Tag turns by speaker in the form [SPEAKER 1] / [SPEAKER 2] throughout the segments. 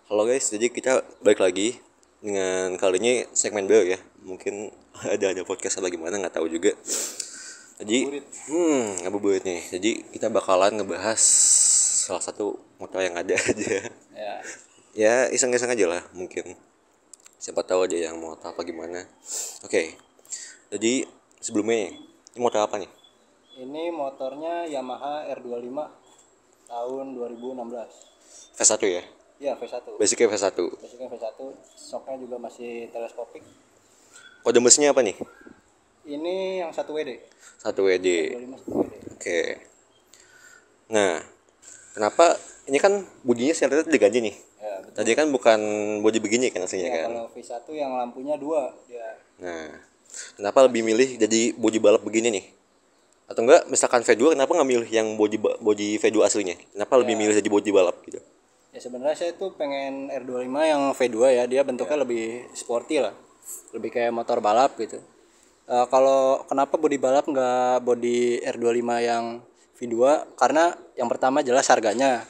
[SPEAKER 1] Halo guys, jadi kita balik lagi dengan kali ini segmen baru ya. Mungkin ada podcast apa gimana nggak tahu juga. Jadi,
[SPEAKER 2] Burit.
[SPEAKER 1] ngabuburit nih. Jadi kita bakalan ngebahas salah satu motor yang ada aja.
[SPEAKER 2] Ya,
[SPEAKER 1] Ya iseng-iseng aja lah mungkin. Siapa tahu aja yang mau tahu apa gimana. Oke. Jadi sebelumnya ini motor apa nih?
[SPEAKER 2] ini motornya Yamaha R25 tahun 2016.
[SPEAKER 1] V1 ya.
[SPEAKER 2] Ya, V1.
[SPEAKER 1] Basicnya V1.
[SPEAKER 2] Basicnya V1, shocknya juga masih teleskopik.
[SPEAKER 1] Kode mesinnya apa nih?
[SPEAKER 2] Ini yang 1 WD.
[SPEAKER 1] 1 WD.
[SPEAKER 2] R25 1 WD.
[SPEAKER 1] Oke. Nah, kenapa ini kan bodinya sebenarnya diganti nih.
[SPEAKER 2] Ya, betul.
[SPEAKER 1] Tadi kan bukan body begini kan aslinya
[SPEAKER 2] Ya,
[SPEAKER 1] kan.
[SPEAKER 2] kalau V1 yang lampunya 2 dia.
[SPEAKER 1] Nah, kenapa lebih milih jadi body balap begini nih? Atau enggak misalkan V2 kenapa nggak milih yang body V2 aslinya? Kenapa lebih
[SPEAKER 2] Ya.
[SPEAKER 1] milih jadi body balap gitu?
[SPEAKER 2] Ya sebenarnya saya tuh pengen R25 yang V2 ya, dia bentuknya lebih sporty lah. Lebih kayak motor balap gitu. Kalau kenapa body balap nggak body R25 yang V2? Karena yang pertama jelas harganya.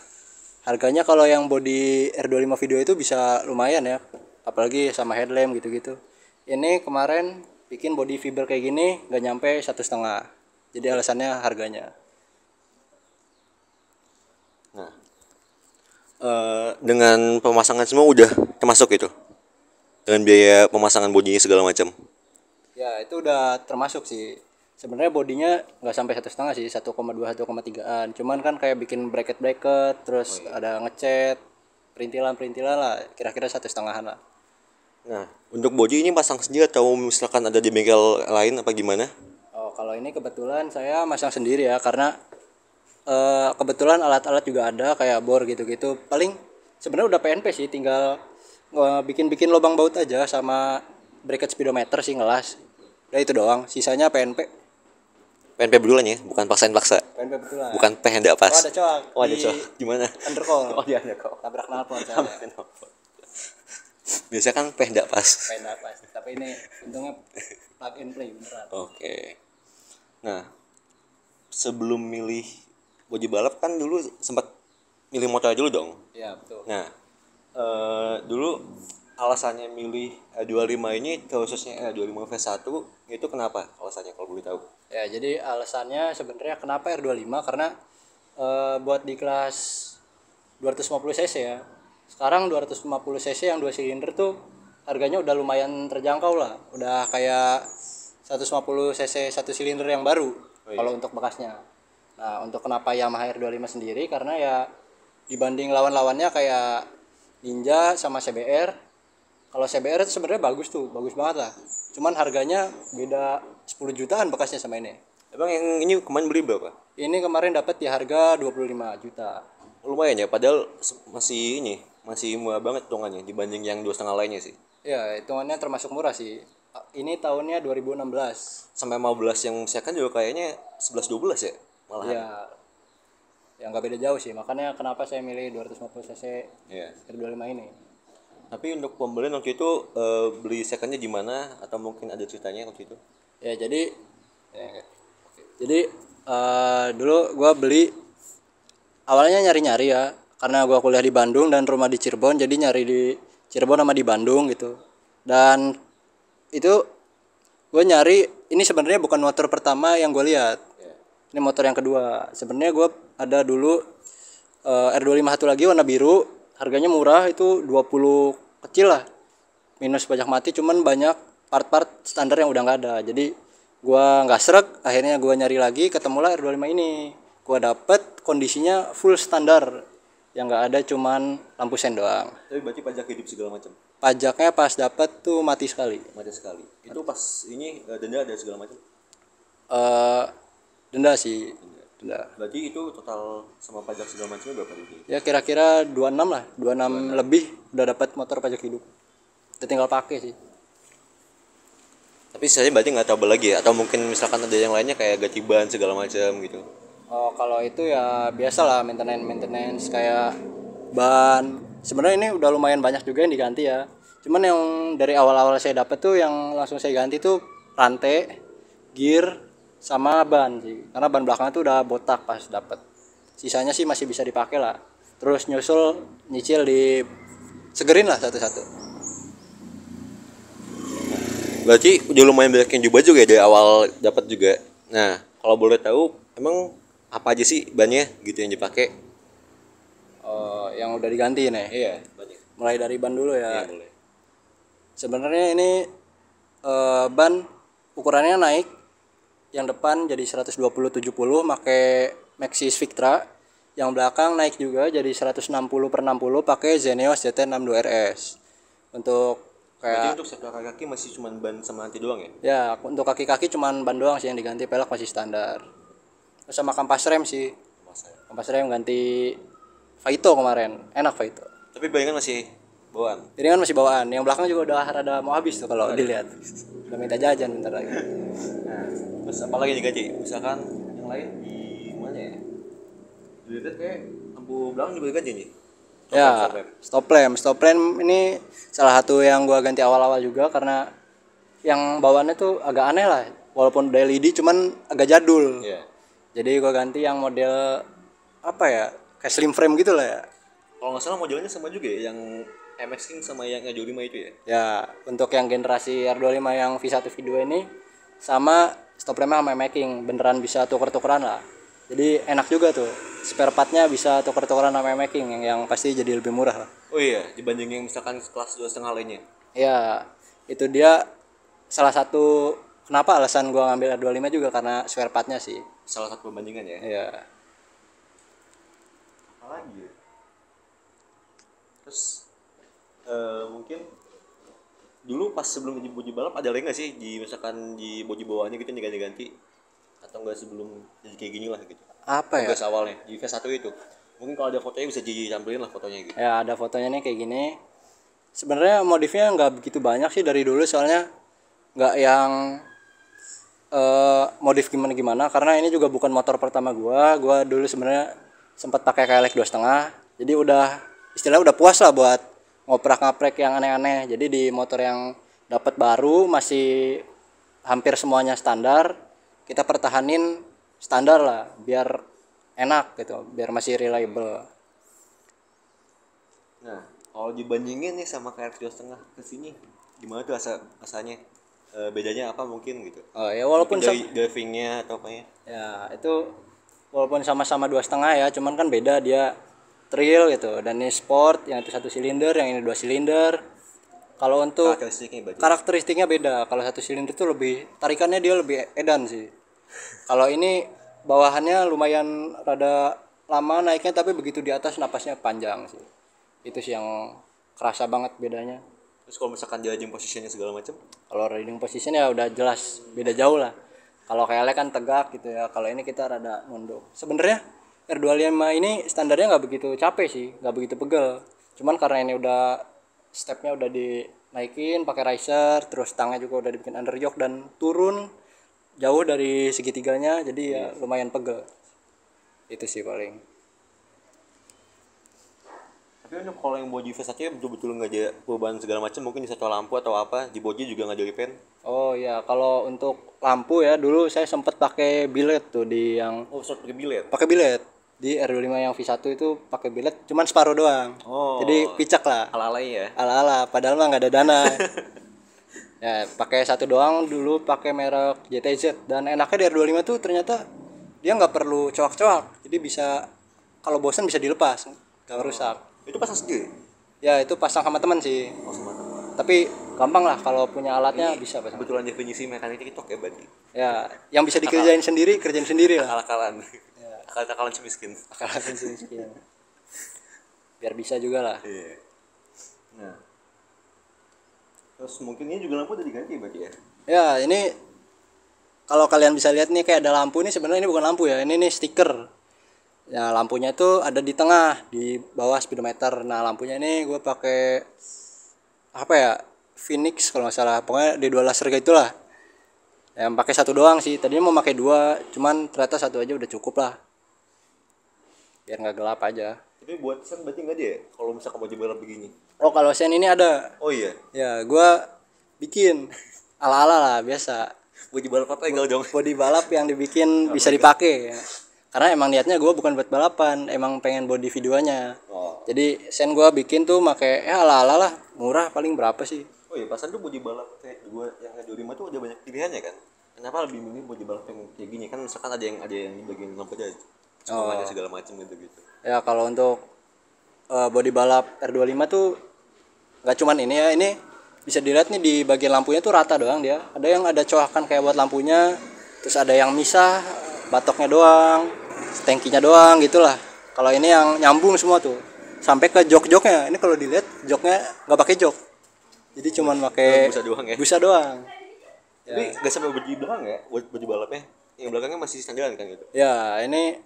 [SPEAKER 2] Harganya kalau yang body R25 V2 itu bisa lumayan ya. Apalagi sama headlamp gitu-gitu. Ini kemarin bikin body fiber kayak gini nggak nyampe 1,5. Jadi alasannya harganya.
[SPEAKER 1] Nah, dengan pemasangan semua udah termasuk itu. Dengan biaya pemasangan bodinya segala macam.
[SPEAKER 2] Ya itu udah termasuk sih. Sebenarnya bodinya nggak sampai 1,5 sih, 1,2 1,3-an. Cuman kan kayak bikin bracket terus ada ngecat, perintilan lah, kira-kira 1,5-an lah.
[SPEAKER 1] Nah, untuk body ini pasang sendiri atau misalkan ada di bengkel lain apa gimana?
[SPEAKER 2] Oh kalau ini kebetulan saya masang sendiri ya, karena kebetulan alat-alat juga ada kayak bor gitu-gitu. Paling sebenarnya udah PNP sih, tinggal bikin lubang baut aja sama bracket speedometer sih ngelas. Udah itu doang, sisanya PNP.
[SPEAKER 1] PNP betulan ya, bukan paksa.
[SPEAKER 2] PNP betulan.
[SPEAKER 1] Bukan P hendak pas.
[SPEAKER 2] Oh ada coak.
[SPEAKER 1] Oh ada
[SPEAKER 2] Di
[SPEAKER 1] coak. Gimana?
[SPEAKER 2] Undercall.
[SPEAKER 1] Oh dia ada kok.
[SPEAKER 2] Tabrak knalpot saya.
[SPEAKER 1] Biasanya kan P hendak pas.
[SPEAKER 2] PNP pas. Tapi ini untungnya plug and play beneran.
[SPEAKER 1] Oke. Nah, sebelum milih body balap kan dulu sempat milih motor dulu dong.
[SPEAKER 2] Iya betul.
[SPEAKER 1] Nah, dulu alasannya milih E25 ini khususnya E25 V1 itu kenapa alasannya kalau boleh tahu?
[SPEAKER 2] Ya jadi alasannya sebenarnya kenapa R25 karena buat di kelas 250 cc ya. Sekarang 250 cc yang 2 silinder tuh harganya udah lumayan terjangkau lah. Udah kayak 150 cc 1 silinder yang baru kalau untuk bekasnya. Nah, untuk kenapa Yamaha R25 sendiri karena ya dibanding lawan-lawannya kayak Ninja sama CBR. Kalau CBR itu sebenarnya bagus tuh, bagus banget lah. Cuman harganya beda 10 jutaan bekasnya sama ini.
[SPEAKER 1] Emang yang ini kemarin beli berapa?
[SPEAKER 2] Ini kemarin dapat di harga 25 juta.
[SPEAKER 1] Lumayan ya, padahal masih murah banget hitungannya dibanding yang 2,5 lainnya sih.
[SPEAKER 2] Ya, hitungannya termasuk murah sih. Ini tahunnya 2016.
[SPEAKER 1] Sampai 15 yang misalkan juga kayaknya 11-12 ya malahan.
[SPEAKER 2] Ya, yang nggak beda jauh sih. Makanya kenapa saya milih 250 cc
[SPEAKER 1] Iya.
[SPEAKER 2] R25 ini.
[SPEAKER 1] Tapi untuk pembelian waktu itu beli secondnya di mana atau mungkin ada ceritanya waktu itu?
[SPEAKER 2] Ya, jadi dulu gua beli awalnya nyari-nyari ya. Karena gua kuliah di Bandung dan rumah di Cirebon, jadi nyari di Cirebon sama di Bandung gitu. Dan itu gue nyari, ini sebenarnya bukan motor pertama yang gue lihat. Ini motor yang kedua. Sebenarnya gue ada dulu R25 satu lagi warna biru, harganya murah itu 20 kecil lah. Minus pajak mati, cuman banyak part-part standar yang udah nggak ada. Jadi gue nggak sreg, akhirnya gue nyari lagi, ketemulah R25 ini. Gue dapet kondisinya full standar, yang nggak ada cuman lampu sen doang.
[SPEAKER 1] Tapi berarti pajak hidup segala macam.
[SPEAKER 2] Pajaknya pas dapet tuh mati sekali.
[SPEAKER 1] Mati sekali. Itu pas ini denda ada segala macam.
[SPEAKER 2] Denda sih, denda.
[SPEAKER 1] Berarti itu total sama pajak segala macamnya berapa itu?
[SPEAKER 2] Ya kira-kira 26 lah, 26 lebih udah dapat motor pajak hidup. Udah tinggal pakai sih.
[SPEAKER 1] Tapi saya berarti nggak tahu lagi ya, atau mungkin misalkan ada yang lainnya kayak ganti ban segala macam gitu.
[SPEAKER 2] Oh kalau itu ya biasa lah, maintenance kayak ban. Sebenarnya ini udah lumayan banyak juga yang diganti ya. Cuman yang dari awal-awal saya dapat tuh yang langsung saya ganti tuh rantai, gear, sama ban sih. Karena ban belakang tuh udah botak pas dapat. Sisanya sih masih bisa dipakai lah. Terus nyicil di segerin lah satu-satu.
[SPEAKER 1] Berarti udah lumayan banyak yang coba juga ya dari awal dapat juga. Nah, kalau boleh tahu emang apa aja sih bannya gitu yang dipakai?
[SPEAKER 2] Yang udah diganti nih.
[SPEAKER 1] Iya, banyak.
[SPEAKER 2] Mulai dari ban dulu ya.
[SPEAKER 1] Iya, boleh.
[SPEAKER 2] Sebenarnya ini ban ukurannya naik. Yang depan jadi 120/70 pakai Maxxis Victra. Yang belakang naik juga jadi 160/60 pakai Xeneos ZT62 RS. Untuk
[SPEAKER 1] Berarti
[SPEAKER 2] kayak
[SPEAKER 1] untuk sektor kaki masih cuma ban sama anti doang ya?
[SPEAKER 2] ya untuk kaki-kaki cuman ban doang sih yang diganti, pelek masih standar. Terus sama kampas rem sih.
[SPEAKER 1] Masa ya?
[SPEAKER 2] Kampas rem ganti Faito kemarin, enak Faito.
[SPEAKER 1] Tapi bayangan masih bawaan.
[SPEAKER 2] Jadi kan masih bawaan, yang belakang juga udah rada mau habis tuh kalau dilihat. Udah minta jajan bentar lagi.
[SPEAKER 1] Nah, terus apa lagi diganti? Misalkan yang lain di mana ya? Dilihat kayak lampu belakang juga diganti nih.
[SPEAKER 2] Ya, stop lamp ini salah satu yang gua ganti awal-awal juga karena yang bawaannya tuh agak aneh lah. Walaupun udah LED cuman agak jadul.
[SPEAKER 1] Iya.
[SPEAKER 2] Jadi gua ganti yang model apa ya? Kayak slim frame gitu lah ya.
[SPEAKER 1] Kalau nggak salah modelnya sama juga ya, yang MX King sama yang R25 itu ya?
[SPEAKER 2] Ya, untuk yang generasi R25 yang V1 V2 ini sama stop lampnya sama making beneran bisa tuker-tukeran lah. Jadi enak juga tuh. Spare partnya bisa tuker-tukeran sama making yang pasti jadi lebih murah lah.
[SPEAKER 1] Oh iya, dibanding yang misalkan kelas 2,5 lainnya.
[SPEAKER 2] Ya, itu dia salah satu kenapa alasan gua ngambil R25 juga karena spare partnya sih.
[SPEAKER 1] Salah satu perbandingan ya.
[SPEAKER 2] Iya.
[SPEAKER 1] Apa lagi ya? Terus mungkin dulu pas sebelum jadi boji balap ada lagi nggak sih di misalkan di boji bawaannya gitu yang diganti-ganti atau enggak sebelum jadi kayak gini lah gitu?
[SPEAKER 2] Apa ya?
[SPEAKER 1] Tugas awalnya di V1 itu. Mungkin kalau ada fotonya bisa ditampilin lah fotonya gitu.
[SPEAKER 2] Ya, ada fotonya nih kayak gini. Sebenarnya modifnya nggak begitu banyak sih dari dulu soalnya nggak yang modif gimana karena ini juga bukan motor pertama gua dulu sebenarnya sempat pakai KLX 2,5 jadi istilahnya udah puas lah buat ngoprak-ngaprek yang aneh-aneh. Jadi di motor yang dapat baru masih hampir semuanya standar, kita pertahanin standar lah biar enak gitu, biar masih reliable.
[SPEAKER 1] Nah, kalau dibandingin nih sama KRX 2,5 ke sini gimana tuh rasanya? Bedanya apa mungkin gitu?
[SPEAKER 2] Oh ya walaupun
[SPEAKER 1] dari drivingnya atau apanya?
[SPEAKER 2] ya itu walaupun sama-sama 2,5 ya, cuman kan beda dia trail gitu dan ini sport, yang itu 1 silinder, yang ini 2 silinder. Kalau untuk karakteristiknya beda. Kalau 1 silinder itu lebih tarikannya dia lebih edan sih. Kalau ini bawahannya lumayan rada lama naiknya tapi begitu di atas napasnya panjang sih. Itu sih yang kerasa banget bedanya.
[SPEAKER 1] Terus kalau misalkan dia riding positionnya segala macam?
[SPEAKER 2] Kalau riding position ya udah jelas beda jauh lah. Kalau kayak kan tegak gitu ya. Kalau ini kita rada nunduk. Sebenarnya R25 ini standarnya nggak begitu capek sih, nggak begitu pegel. Cuman karena ini udah stepnya udah dinaikin pakai riser, terus tangnya juga udah dibikin underyoke dan turun jauh dari segitiganya, jadi ya lumayan pegel. Itu sih paling.
[SPEAKER 1] Tapi untuk kalau yang boji V1 nya betul-betul nggak ada perubahan segala macam, mungkin di satu lampu atau apa, di boji juga nggak ada repaint.
[SPEAKER 2] Oh ya, kalau untuk lampu ya dulu saya sempat pakai billet tuh di yang
[SPEAKER 1] sempat pakai billet.
[SPEAKER 2] Pakai billet. Di R25 yang V1 itu pakai billet cuman separuh doang.
[SPEAKER 1] Oh.
[SPEAKER 2] Jadi picak lah.
[SPEAKER 1] Ala-ala ya.
[SPEAKER 2] Ala-ala padahal mah nggak ada dana. Ya, pakai satu doang dulu pakai merek JTZ dan enaknya di R25 tuh ternyata dia nggak perlu coak-coak. Jadi bisa kalau bosan bisa dilepas, nggak rusak.
[SPEAKER 1] Itu pasang sendiri?
[SPEAKER 2] Ya, itu pasang sama teman sih.
[SPEAKER 1] Oh, sama teman.
[SPEAKER 2] Tapi gampang lah kalau punya alatnya ini bisa pasang.
[SPEAKER 1] Kebetulan definisi mekanik TikTok ya berarti.
[SPEAKER 2] Ya, yang bisa dikerjain sendiri, kerjain sendiri lah.
[SPEAKER 1] Akal-akalan. Ya. Akal-akalan si miskin.
[SPEAKER 2] Akal-akalan si miskin. Biar bisa juga lah.
[SPEAKER 1] Iya. Nah. Terus mungkin ini juga lampu udah diganti berarti ya?
[SPEAKER 2] Ya, ini kalau kalian bisa lihat nih kayak ada lampu ini sebenarnya ini bukan lampu ya, ini nih stiker. Ya, lampunya itu ada di tengah, di bawah speedometer. Nah, lampunya ini gue pakai apa ya? Phoenix kalau nggak salah. Pokoknya di 2 laser kayak itulah. Yang pakai satu doang sih. Tadinya mau pakai 2, cuman ternyata satu aja udah cukup lah. Biar nggak gelap aja.
[SPEAKER 1] Tapi buat sen berarti nggak ada ya? Kalau misalkan mau balap begini.
[SPEAKER 2] Oh, kalau sen ini ada.
[SPEAKER 1] Oh iya.
[SPEAKER 2] Ya, gue bikin ala-ala lah biasa.
[SPEAKER 1] Bodi balap apa tinggal dong?
[SPEAKER 2] Bodi balap yang dibikin bisa dipakai ya. karena emang niatnya gue bukan buat balapan, emang pengen body videonya.
[SPEAKER 1] Oh.
[SPEAKER 2] Jadi sen gue bikin tuh make ala-ala lah, murah, paling berapa sih.
[SPEAKER 1] Oh iya, pasan tuh body balap kayak gua yang 25 tuh ada banyak pilihannya kan. Kenapa lebih milih body balap yang kayak gini kan, misalkan ada yang di bagian lampu aja, semuanya segala macam gitu gitu.
[SPEAKER 2] Ya kalau untuk body balap R25 tuh nggak cuman ini ya, ini bisa dilihat nih di bagian lampunya tuh rata doang dia. Ada yang ada coakan kayak buat lampunya, terus ada yang misah batoknya doang, stangkinya doang gitulah. Kalau ini yang nyambung semua tuh sampai ke jok-joknya. Ini kalau dilihat joknya nggak pakai jok, jadi cuman pakai
[SPEAKER 1] Busa doang ya.
[SPEAKER 2] busa doang.
[SPEAKER 1] Tapi nggak sampai body belakang ya, body balapnya. Yang belakangnya masih standaran kan gitu.
[SPEAKER 2] Ya ini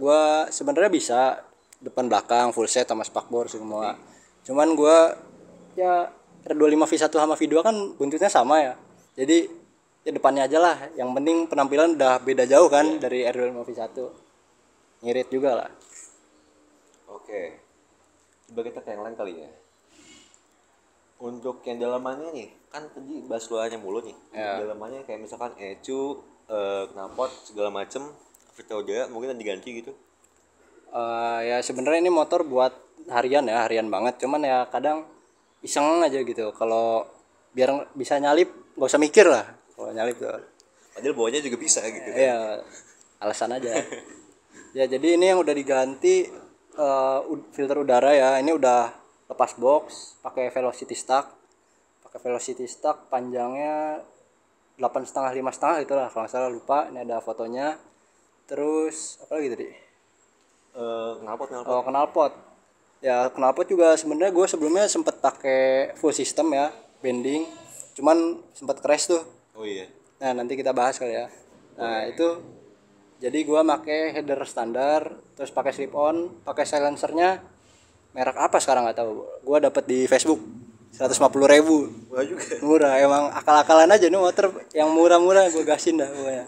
[SPEAKER 2] gua sebenarnya bisa depan belakang full set sama spakbor semua. Cuman gua ya R25 V1 sama V2 kan buntutnya sama ya. Jadi ya depannya aja lah. Yang penting penampilan udah beda jauh kan dari R25 V1. Ngirit juga lah.
[SPEAKER 1] Oke. Coba kita ke yang lain kali ya. Untuk yang dalamannya nih, kan tadi bahas luarnya mulu nih.
[SPEAKER 2] Ya.
[SPEAKER 1] Dalamannya kayak misalkan ecu, knalpot segala macem, Vitoja mungkin diganti gitu.
[SPEAKER 2] Ya sebenarnya ini motor buat harian ya, harian banget. Cuman ya kadang iseng aja gitu. Kalau biar bisa nyalip nggak usah mikir lah. Kalau nyalip tuh.
[SPEAKER 1] Padahal bawahnya juga bisa gitu kan.
[SPEAKER 2] Iya, alasan aja. Ya jadi ini yang udah diganti filter udara ya. Ini udah lepas box, pakai velocity stack. Pakai velocity stack panjangnya 8,5 5,5 itulah kalau nggak salah, lupa. Ini ada fotonya. Terus apa lagi tadi?
[SPEAKER 1] Knalpot.
[SPEAKER 2] Oh, knalpot. Ya knalpot juga sebenarnya gue sebelumnya sempet pakai full system ya, bending. Cuman sempet crash tuh.
[SPEAKER 1] Oh iya.
[SPEAKER 2] Nah nanti kita bahas kali ya. Nah itu jadi gua pakai header standar, terus pakai slip on, pakai silencernya merek apa sekarang nggak tahu. Gua dapat di Facebook 150.000.
[SPEAKER 1] Wah juga.
[SPEAKER 2] Murah, emang akal-akalan aja nih motor yang murah-murah gua gasin dah pokoknya.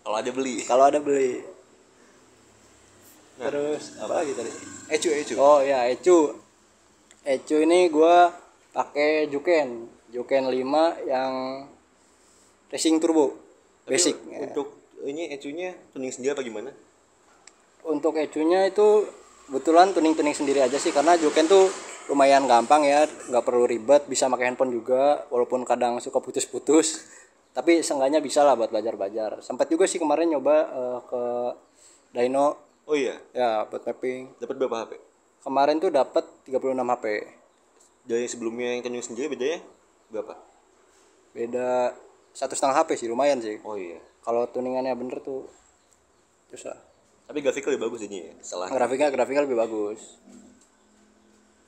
[SPEAKER 1] Kalau ada beli.
[SPEAKER 2] Kalau ada beli.
[SPEAKER 1] Nah,
[SPEAKER 2] Terus apa lagi tadi?
[SPEAKER 1] Ecu.
[SPEAKER 2] Oh ya Ecu. Ecu ini gua pakai Juken 5 yang racing turbo.
[SPEAKER 1] Tapi
[SPEAKER 2] Basic.
[SPEAKER 1] untuk ini ecunya tuning sendiri apa gimana?
[SPEAKER 2] Untuk ecunya itu kebetulan tuning sendiri aja sih, karena Juken tuh lumayan gampang ya, nggak perlu ribet, bisa pakai handphone juga walaupun kadang suka putus-putus, tapi seenggaknya bisa lah buat belajar. Sempat juga sih kemarin nyoba ke Dyno.
[SPEAKER 1] Oh iya.
[SPEAKER 2] Ya buat mapping.
[SPEAKER 1] Dapat berapa HP?
[SPEAKER 2] Kemarin tuh dapat 36 HP.
[SPEAKER 1] Dari yang sebelumnya yang tuning sendiri bedanya berapa?
[SPEAKER 2] Beda 1,5 HP sih, lumayan sih.
[SPEAKER 1] Oh iya.
[SPEAKER 2] Kalau tuningannya bener tuh susah.
[SPEAKER 1] Tapi grafiknya lebih bagus ini ya. Salah.
[SPEAKER 2] Grafiknya lebih bagus.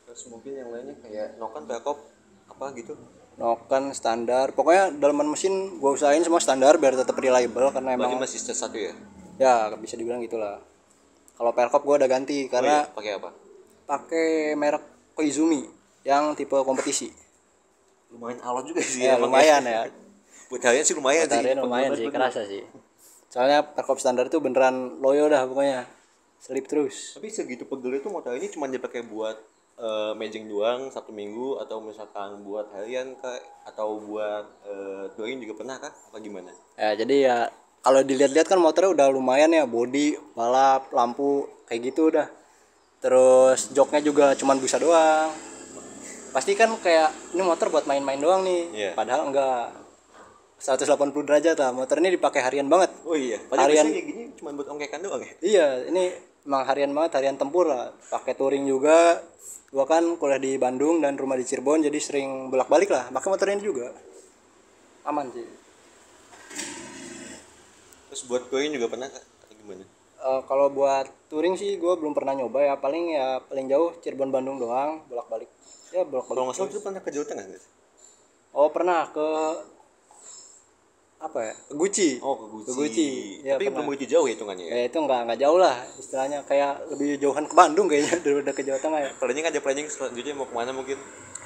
[SPEAKER 1] Terus mungkin yang lainnya kayak Nokan, Perkop apa gitu.
[SPEAKER 2] Nokan standar, pokoknya dalaman mesin gue usahain semua standar biar tetap reliable, karena
[SPEAKER 1] Berarti
[SPEAKER 2] emang
[SPEAKER 1] masih satu ya?
[SPEAKER 2] ya bisa dibilang gitulah. Kalau Perkop gue udah ganti karena
[SPEAKER 1] Oh iya, pakai apa?
[SPEAKER 2] pakai merek Koizumi yang tipe kompetisi.
[SPEAKER 1] Lumayan alot juga sih
[SPEAKER 2] Ya
[SPEAKER 1] emang
[SPEAKER 2] lumayan ya.
[SPEAKER 1] Buat harian sih lumayan sih.
[SPEAKER 2] Batarainya lumayan sih, kerasa sih. Soalnya Perkop standar itu beneran loyo dah pokoknya. Selip terus.
[SPEAKER 1] Tapi segitu pegel itu motor ini cuma dipakai buat mejeng doang satu minggu, atau misalkan buat harian kah, atau buat touring juga pernah kah? Apa gimana?
[SPEAKER 2] Ya jadi ya kalau dilihat-lihat kan motornya udah lumayan ya, body, balap, lampu kayak gitu udah. Terus joknya juga cuman busa doang. Pasti kan kayak ini motor buat main-main doang nih.
[SPEAKER 1] Iya.
[SPEAKER 2] Padahal enggak. 180 derajat lah. Motor ini dipakai harian banget.
[SPEAKER 1] Oh iya. Padahal
[SPEAKER 2] Harian.
[SPEAKER 1] biasanya kayak gini cuma buat ongkekan doang ya.
[SPEAKER 2] Iya, ini emang harian banget, harian tempur lah. Pakai touring juga. Gua kan kuliah di Bandung dan rumah di Cirebon, jadi sering bolak-balik lah. Pakai motor ini juga. Aman sih.
[SPEAKER 1] Terus buat touring juga pernah kah? Atau gimana?
[SPEAKER 2] Kalau buat touring sih gue belum pernah nyoba ya. Paling jauh Cirebon Bandung doang, bolak-balik. Ya bolak-balik.
[SPEAKER 1] Kalau nggak salah itu pernah ke Jawa Tengah nggak sih?
[SPEAKER 2] Oh pernah ke apa ya? Ke Guci.
[SPEAKER 1] Oh ke Guci.
[SPEAKER 2] Ke Guci. Ya,
[SPEAKER 1] Tapi
[SPEAKER 2] pernah.
[SPEAKER 1] belum begitu jauh ya hitungannya ya.
[SPEAKER 2] Ya itu nggak jauh lah istilahnya, kayak lebih jauhan ke Bandung kayaknya daripada ke Jawa Tengah ya.
[SPEAKER 1] Planning ada planning selanjutnya mau kemana mungkin?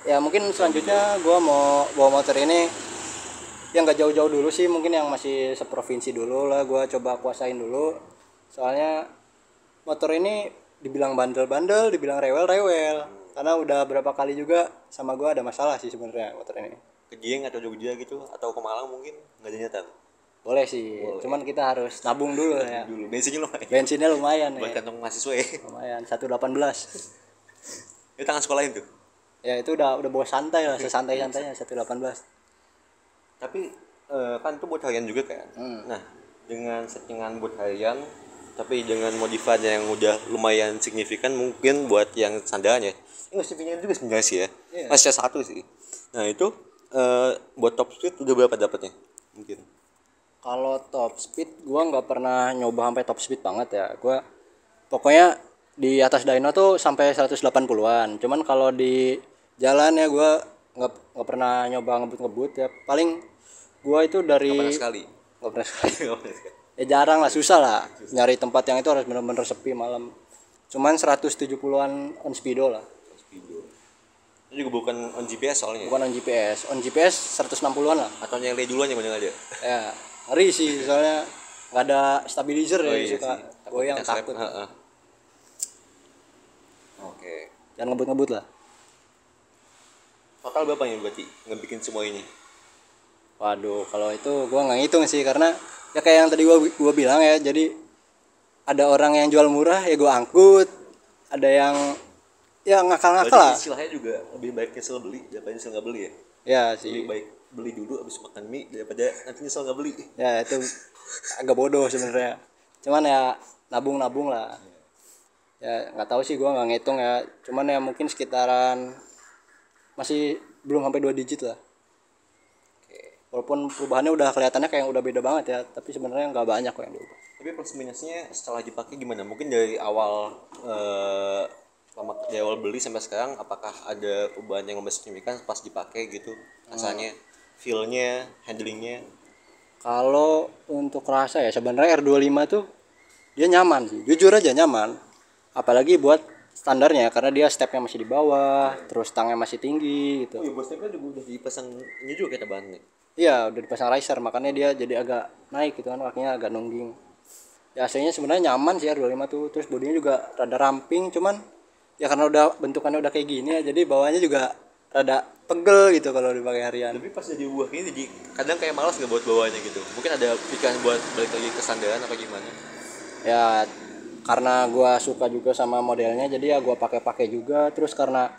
[SPEAKER 2] Ya mungkin selanjutnya gue mau bawa motor ini yang nggak jauh-jauh dulu sih, mungkin yang masih seprovinsi dulu lah, gue coba kuasain dulu. Soalnya motor ini dibilang bandel-bandel, dibilang rewel-rewel, karena udah berapa kali juga sama gue ada masalah sih sebenarnya motor ini.
[SPEAKER 1] Ke Dieng atau Jogja gitu, atau ke Malang mungkin nggak ada niatan.
[SPEAKER 2] Boleh sih. Cuman kita harus nabung dulu ya.
[SPEAKER 1] Dulu bensinnya lumayan.
[SPEAKER 2] Bensinnya lumayan
[SPEAKER 1] Buat
[SPEAKER 2] ya.
[SPEAKER 1] kantong mahasiswa ya.
[SPEAKER 2] Lumayan 1,18.
[SPEAKER 1] Itu tangan sekolahin tuh.
[SPEAKER 2] Ya itu udah bawa santai lah, sesantai-santainya 1,18.
[SPEAKER 1] Tapi kan itu buat harian juga kan. Nah, dengan settingan buat harian tapi dengan modifan yang udah lumayan signifikan mungkin buat yang sandaran ya. Ini nggak signifikan juga sebenarnya sih ya. Masih satu sih. Nah, itu buat top speed udah berapa dapatnya? Mungkin.
[SPEAKER 2] Kalau top speed gua nggak pernah nyoba sampai top speed banget ya. Gua pokoknya di atas dyno tuh sampai 180-an. Cuman kalau di jalan ya gua nggak pernah nyoba ngebut-ngebut ya. Paling gua itu
[SPEAKER 1] Nggak
[SPEAKER 2] dari
[SPEAKER 1] pernah sekali.
[SPEAKER 2] nggak pernah sekali.
[SPEAKER 1] Nggak pernah sekali.
[SPEAKER 2] Ya jarang lah, susah lah. Nyari tempat yang itu harus bener-bener sepi malam. Cuman 170-an on speedo lah.
[SPEAKER 1] Speedo. Itu juga bukan on GPS soalnya.
[SPEAKER 2] Bukan on GPS. On GPS 160-an lah.
[SPEAKER 1] Atau nyele duluan yang mana ada.
[SPEAKER 2] Ya, ngeri sih soalnya nggak ada stabilizer ya,
[SPEAKER 1] Iya
[SPEAKER 2] suka
[SPEAKER 1] sih.
[SPEAKER 2] goyang
[SPEAKER 1] SRF.
[SPEAKER 2] takut.
[SPEAKER 1] Oke.
[SPEAKER 2] Jangan ngebut-ngebut lah.
[SPEAKER 1] Total berapa yang berarti ngebikin semua ini?
[SPEAKER 2] Waduh, kalau itu gua nggak ngitung sih karena ya kayak yang tadi gua bilang ya, jadi ada orang yang jual murah ya gua angkut, ada yang ya ngakal-ngakal lah.
[SPEAKER 1] Berarti istilahnya juga lebih baik nyesel beli daripada nyesel nggak beli ya.
[SPEAKER 2] Ya
[SPEAKER 1] Lebih
[SPEAKER 2] sih.
[SPEAKER 1] baik beli dulu abis makan mie daripada nanti nyesel nggak beli.
[SPEAKER 2] Ya itu agak bodoh sebenarnya. Cuman ya nabung-nabung lah. Ya nggak tahu sih gua nggak ngitung ya. Cuman ya mungkin sekitaran masih belum sampai 2 digit lah. Walaupun perubahannya udah kelihatannya kayak udah beda banget ya, tapi sebenarnya nggak banyak kok yang diubah.
[SPEAKER 1] Tapi plus minusnya setelah dipakai gimana? Mungkin dari awal dari awal beli sampai sekarang apakah ada perubahan yang lebih signifikan pas dipakai gitu? Rasanya, feel-nya, handlingnya.
[SPEAKER 2] Kalau untuk rasa ya sebenarnya R25 tuh dia nyaman sih, jujur aja nyaman. Apalagi buat standarnya karena dia stepnya masih di bawah, terus tangnya masih tinggi gitu.
[SPEAKER 1] Oh iya, bosnya kan udah dipasang ini juga kayak bahannya.
[SPEAKER 2] Iya udah dipasang riser makanya dia jadi agak naik gitu kan, kakinya agak nungging. Ya aslinya sebenarnya nyaman sih R25 tuh, terus bodinya juga rada ramping, cuman ya karena udah bentukannya udah kayak gini ya jadi bawahnya juga rada pegel gitu kalau dipakai harian.
[SPEAKER 1] Tapi pas jadi buah ini jadi kadang kayak malas nggak buat bawahnya gitu. Mungkin ada pikiran buat balik lagi ke sandaran apa gimana?
[SPEAKER 2] Ya karena gua suka juga sama modelnya jadi ya gua pakai juga, terus karena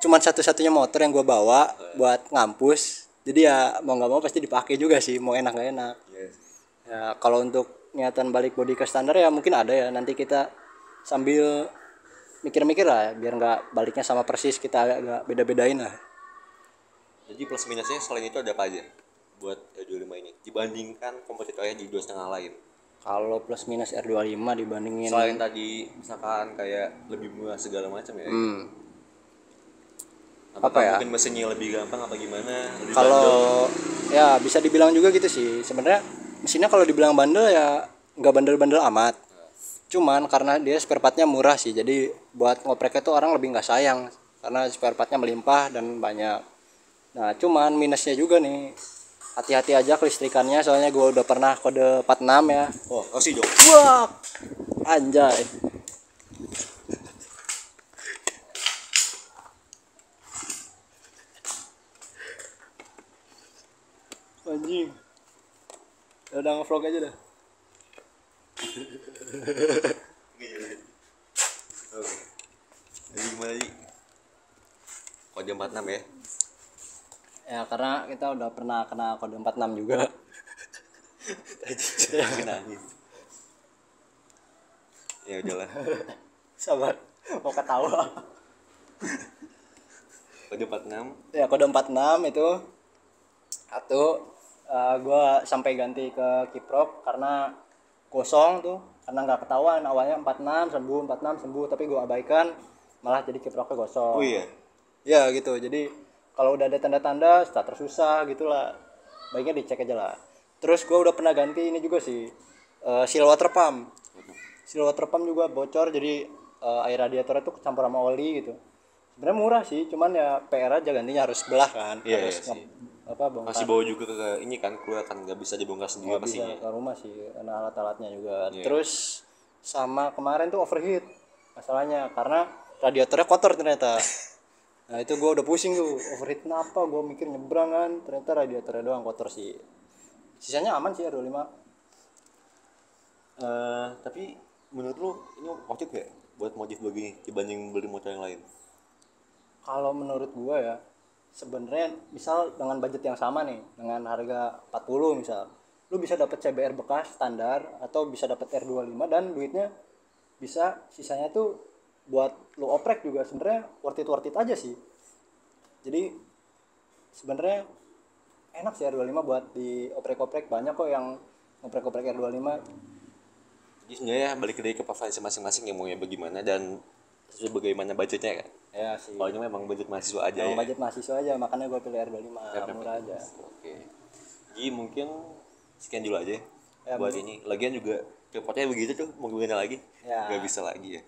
[SPEAKER 2] cuman satu-satunya motor yang gua bawa buat ngampus jadi ya mau nggak mau pasti dipakai juga sih, mau enak nggak enak.
[SPEAKER 1] Yes.
[SPEAKER 2] Ya kalau untuk niatan balik body ke standar ya mungkin ada ya, nanti kita sambil mikir-mikir lah biar nggak baliknya sama persis, kita agak beda-bedain lah.
[SPEAKER 1] Jadi plus minusnya selain itu ada apa aja buat R25 ini dibandingkan kompetitornya di 2,5 lain?
[SPEAKER 2] Kalau plus minus R25 dibandingin
[SPEAKER 1] Selain tadi misalkan kayak lebih murah segala macam ya.
[SPEAKER 2] Apa ya?
[SPEAKER 1] Mungkin mesinnya lebih gampang apa gimana? Lebih bandel?
[SPEAKER 2] kalau ya bisa dibilang juga gitu sih sebenarnya. Mesinnya kalau dibilang bandel ya nggak bandel-bandel amat, cuman karena dia spare partnya murah sih jadi buat ngopreknya tuh orang lebih nggak sayang karena spare partnya melimpah dan banyak. Nah cuman minusnya juga nih, hati-hati aja kelistrikannya soalnya gue udah pernah kode 46 ya.
[SPEAKER 1] Oh, sih dong.
[SPEAKER 2] Wah anjay. Anjing. Ya udah nge-vlog aja dah.
[SPEAKER 1] Oke. Jadi gimana sih? Kode 46 ya.
[SPEAKER 2] Ya karena kita udah pernah kena kode 46 juga.
[SPEAKER 1] Nangis. Ya udahlah.
[SPEAKER 2] Sabar, mau ketawa.
[SPEAKER 1] Kode 46.
[SPEAKER 2] Ya kode 46 itu satu, gue sampai ganti ke kiprok karena kosong tuh, karena nggak ketahuan awalnya 46 sembuh tapi gue abaikan malah jadi kiproknya gosong.
[SPEAKER 1] Oh iya.
[SPEAKER 2] Ya gitu, jadi kalau udah ada tanda-tanda starter susah gitulah, baiknya dicek aja lah. Terus gue udah pernah ganti ini juga sih, seal water pump juga bocor, jadi air radiatornya tuh kecampur sama oli gitu. Sebenarnya murah sih, cuman ya PR aja gantinya harus belah kan.
[SPEAKER 1] Iya,
[SPEAKER 2] Harus
[SPEAKER 1] iya sih.
[SPEAKER 2] bongkar.
[SPEAKER 1] Masih bawa juga ke ini kan, keluar kan nggak bisa dibongkar sendiri
[SPEAKER 2] Nggak bisa
[SPEAKER 1] pastinya.
[SPEAKER 2] ke rumah sih karena alat-alatnya juga.
[SPEAKER 1] Iya.
[SPEAKER 2] Terus sama kemarin tuh overheat masalahnya karena radiatornya kotor ternyata. Nah itu gue udah pusing tuh, overheat kenapa, gue mikir nyebrang kan, ternyata radiatornya doang kotor sih. Sisanya aman sih R25.
[SPEAKER 1] Tapi menurut lu ini worth it gak buat modif begini dibanding beli motor yang lain?
[SPEAKER 2] Kalau menurut gua ya, sebenarnya misal dengan budget yang sama nih, dengan harga 40 misal, lu bisa dapat CBR bekas standar atau bisa dapat R25 dan duitnya bisa sisanya tuh buat lu oprek juga sebenarnya worth it aja sih. Jadi sebenarnya enak sih R25 buat di oprek-oprek, banyak kok yang oprek-oprek R25.
[SPEAKER 1] Jadi sebenarnya balik lagi ke preferensi masing-masing yang maunya bagaimana dan sesuai bagaimana budgetnya kan.
[SPEAKER 2] Ya sih.
[SPEAKER 1] Kalau ini memang budget mahasiswa aja
[SPEAKER 2] Emang
[SPEAKER 1] ya.
[SPEAKER 2] budget mahasiswa aja, makanya gua pilih R25
[SPEAKER 1] Rep, rep,
[SPEAKER 2] murah
[SPEAKER 1] rep.
[SPEAKER 2] aja.
[SPEAKER 1] Oke. Jadi mungkin sekian dulu aja
[SPEAKER 2] Ya,
[SPEAKER 1] buat ini. Lagian juga repotnya begitu tuh mau gimana lagi?
[SPEAKER 2] Ya.
[SPEAKER 1] Gak bisa lagi ya.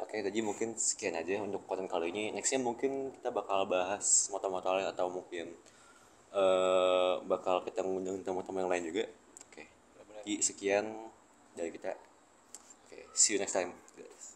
[SPEAKER 1] Oke, jadi mungkin sekian aja untuk konten kali ini. Nextnya mungkin kita bakal bahas motor-motor lain atau mungkin bakal kita ngundang teman-teman yang lain juga. Oke. Jadi sekian dari kita. Oke, see you next time, guys.